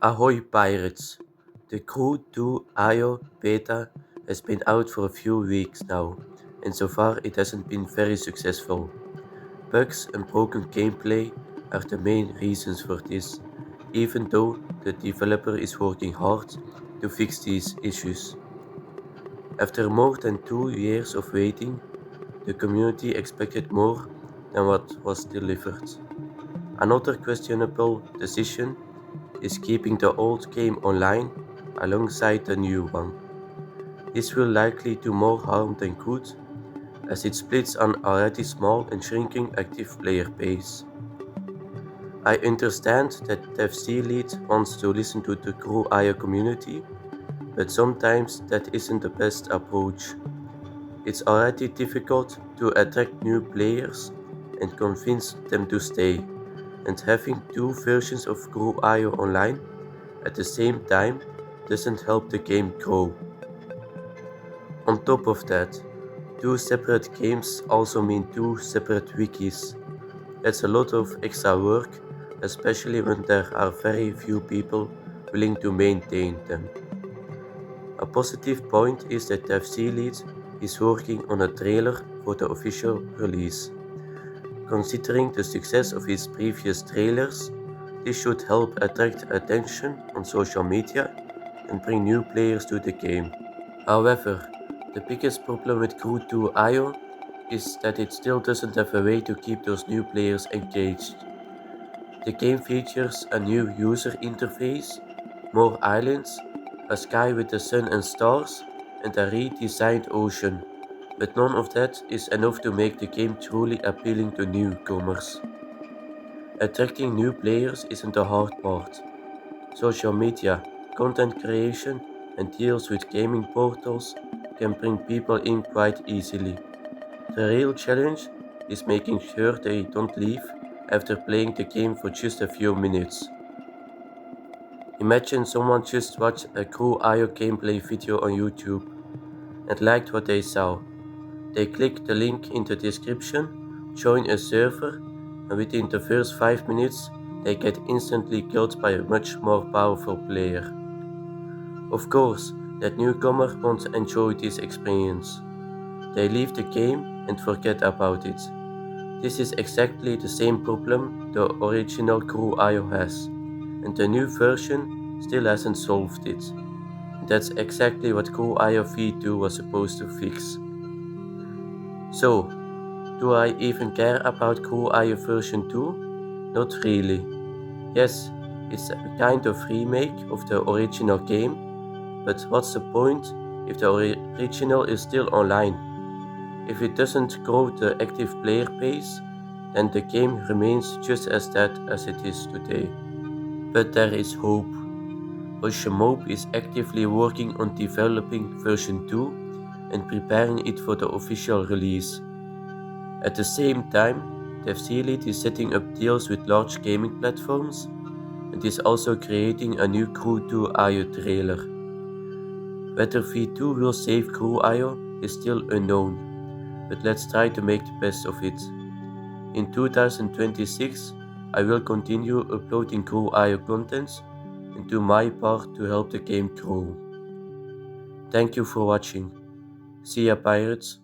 Ahoy Pirates! The Crew 2 IO beta has been out for a few weeks now, and so far it hasn't been very successful. Bugs and broken gameplay are the main reasons for this, even though the developer is working hard to fix these issues. After more than 2 years of waiting, the community expected more than what was delivered. Another questionable decision is keeping the old game online alongside the new one. This will likely do more harm than good, as it splits an already small and shrinking active player base. I understand that DevC Lead wants to listen to the Crew.io community, but sometimes that isn't the best approach. It's already difficult to attract new players and convince them to stay, and having two versions of Crew.io online at the same time doesn't help the game grow. On top of that, two separate games also mean two separate wikis. That's a lot of extra work, especially when there are very few people willing to maintain them. A positive point is that FC Lead is working on a trailer for the official release. Considering the success of his previous trailers, this should help attract attention on social media and bring new players to the game. However, the biggest problem with Crew 2 IO is that it still doesn't have a way to keep those new players engaged. The game features a new user interface, more islands, a sky with the sun and stars, and a redesigned ocean, but none of that is enough to make the game truly appealing to newcomers. Attracting new players isn't the hard part. Social media, content creation, and deals with gaming portals can bring people in quite easily. The real challenge is making sure they don't leave after playing the game for just a few minutes. Imagine someone just watched a Crew.io gameplay video on YouTube and liked what they saw. They click the link in the description, join a server, and within the first 5 minutes they get instantly killed by a much more powerful player. Of course, that newcomer won't enjoy this experience. They leave the game and forget about it. This is exactly the same problem the original Crew.io has, and the new version still hasn't solved it. That's exactly what Crew.io V2 was supposed to fix. So, do I even care about Crew.io version 2? Not really. Yes, it's a kind of remake of the original game, but what's the point if the original is still online? If it doesn't grow the active player base, then the game remains just as dead as it is today. But there is hope. Ocean is actively working on developing version 2 and preparing it for the official release. At the same time, DevC is setting up deals with large gaming platforms and is also creating a new Crew 2 IO trailer. Whether V2 will save Crew IO is still unknown, but let's try to make the best of it. In 2026, I will continue uploading Crew IO contents and do my part to help the game grow. Thank you for watching. See ya, pirates!